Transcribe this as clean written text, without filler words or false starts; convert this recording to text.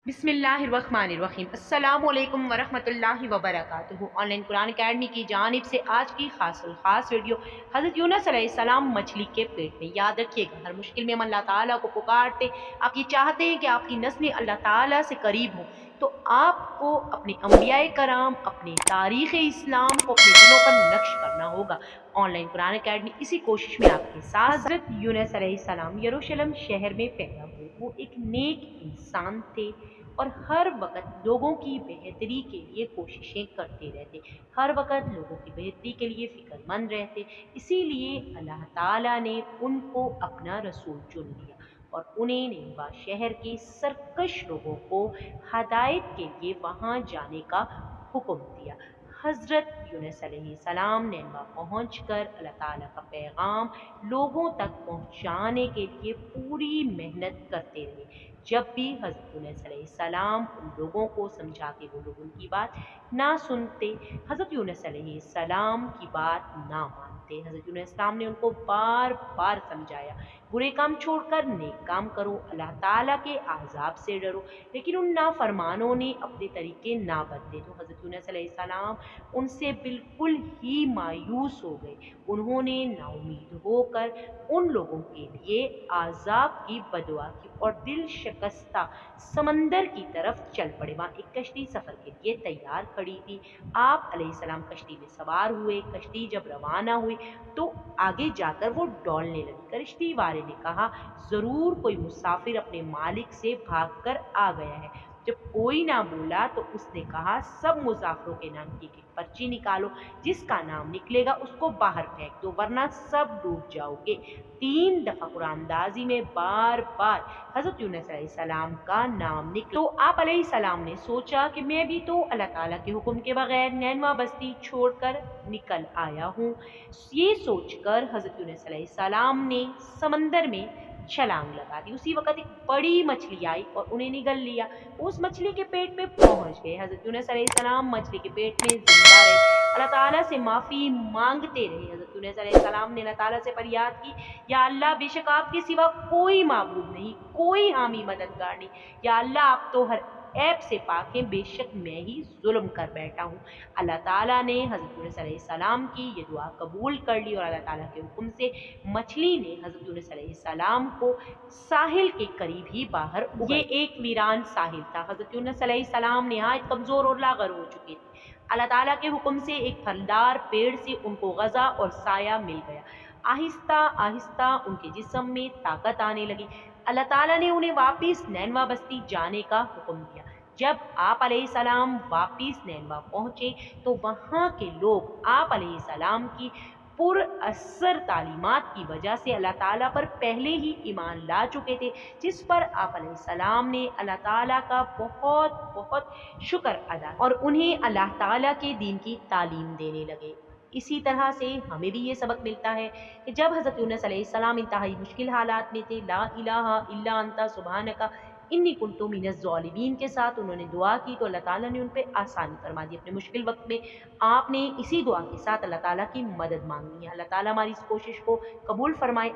बिस्मिल्लाहिर्रहमानिर्रहीम। अस्सलामु अलैकुम वरहमतुल्लाहि वबरकातुहू। ऑनलाइन कुरान अकेडमी की जानिब से आज की खास वीडियो हज़रत यूनुस अलैहिस्सलाम मछली के पेट में। याद रखिएगा, हर मुश्किल में हम अल्लाह ताला को पुकारते, आप ये चाहते हैं कि आपकी नस्लें अल्लाह ताला से करीब हों, तो आपको अपने अंबियाए कराम, अपने तारीख़ इस्लाम को अपने दिलों पर नक्श करना होगा। ऑनलाइन कुरान अकेडमी इसी कोशिश में आपके साथ। हज़रत यूनुस अलैहिस्सलाम यरूशलेम शहर में पैदा हुए। वो एक नेक इंसान थे और हर वक़्त लोगों की बेहतरी के लिए कोशिशें करते रहते, हर वक़्त लोगों की बेहतरी के लिए फ़िक्रमंद रहते। इसीलिए अल्लाह ताला ने उनको अपना रसूल चुन लिया और उन्हें निनवा शहर के सरकश लोगों को हदायत के लिए वहाँ जाने का हुक्म दिया। हज़रत यूनुस अलैहिस्सलाम निनवा पहुँचकर अल्लाह ताला का पैगाम लोगों तक पहुँचाने के लिए पूरी मेहनत करते रहे। जब भी हज़रत यूनुस अलैहिस्सलाम उन लोगों को समझाते, वो लोग उनकी बात ना सुनते, हज़रत यूनुस अलैहिस्सलाम की बात ना मानते। हज़रत यूनुस अलैहिस्सलाम ने उनको बार बार समझाया, बुरे काम छोड़कर नेक काम करो, अल्लाह ताला के आज़ाब से डरो। लेकिन उन नाफरमानों ने अपने तरीके ना बदले, तो हज़रत यूनुस अलैहिस्सलाम उनसे बिल्कुल ही मायूस हो गए। उन्होंने नाउमीद होकर उन लोगों के लिए आज़ाब की बदुआ की और दिल शिकस्ता समंदर की तरफ चल पड़े। वहाँ एक कश्ती सफ़र के लिए तैयार खड़ी थी। आप अलैहिस्सलाम कश्ती में सवार हुए। कश्ती जब रवाना हुई तो आगे जाकर वो डौलने लगी। कश्ती वाले ने कहा, ज़रूर कोई मुसाफिर अपने मालिक से भागकर आ गया है। जब कोई ना बोला तो उसने कहा, सब मुसाफिरों के नाम की एक पर्ची निकालो, जिसका नाम निकलेगा उसको बाहर फेंक दो, वरना सब डूब जाओगे। 3 दफ़ा कुरानदाजी में बार बार हज़रत यूनुस अलैहिस्सलाम का नाम निकला। तो आप अलैहिस्सलाम ने सोचा कि मैं भी तो अल्लाह ताला के हुक्म के बगैर नैनवा बस्ती छोड़कर निकल आया हूँ। ये सोचकर हज़रत यूनुस अलैहिस्सलाम ने समंदर में छलांग लगा दी। उसी वक़्त एक बड़ी मछली आई और उन्हें निगल लिया। उस मछली के पेट में पहुँच गए। हज़रत यूनुस अलैहिस्सलाम मछली के पेट में ज़िंदा रहे, अल्लाह ताला से माफ़ी मांगते रहे। हज़रत यूनुस अलैहिस्सलाम ने अल्लाह ताला से फरियाद की, या अल्लाह, बेशक आपके सिवा कोई माबूद नहीं, कोई हामी मददगार नहीं। या अल्लाह, आप तो हर ऐब से पाक हैं, बेशक मैं ही जुल्म कर बैठा हूँ। अल्लाह ताला ने हज़रत यूनुस अलैहिस्सलाम की ये दुआ कबूल कर ली और अल्लाह ताला के हुक्म से मछली ने हज़रत यूनुस अलैहिस्सलाम को साहिल के करीब ही बाहर उगल। ये एक वीरान साहिल था। हज़रत यूनुस अलैहिस्सलाम नहायत कमज़ोर और लाग़र हो चुके थे। अल्लाह ताला के हुक्म से एक फलदार पेड़ से उनको ग़ज़ा और साया मिल गया। आहिस्ता आहिस्ता उनके जिस्म में ताकत आने लगी। अल्लाह ताला ने उन्हें वापिस नैनवा बस्ती जाने का हुक्म दिया। जब आप अलैहिस्सलाम वापिस नैनवा पहुँचे तो वहाँ के लोग आप अलैहिस्सलाम की पुरअसर तालीमात की वजह से अल्लाह ताला पर पहले ही ईमान ला चुके थे, जिस पर आप अलैहिस्सलाम ने अल्लाह ताला का बहुत बहुत शुक्र अदा और उन्हें अल्लाह ताला के दीन की तालीम देने लगे। इसी तरह से हमें भी ये सबक मिलता है कि जब हज़रत यूनुस अलैहिस्सलाम इंतहाई मुश्किल हालात में थे, ला इलाहा इल्ला अंता सुब्हानका इन्नी कुन्तु मिनज़ ज़ालिमीन के साथ उन्होंने दुआ की, तो अल्लाह ताला ने उन पे आसानी फरमा दी। अपने मुश्किल वक्त में आपने इसी दुआ के साथ अल्लाह ताला की मदद मांगनी है। अल्लाह ताला हमारी इस कोशिश को कबूल फरमाए।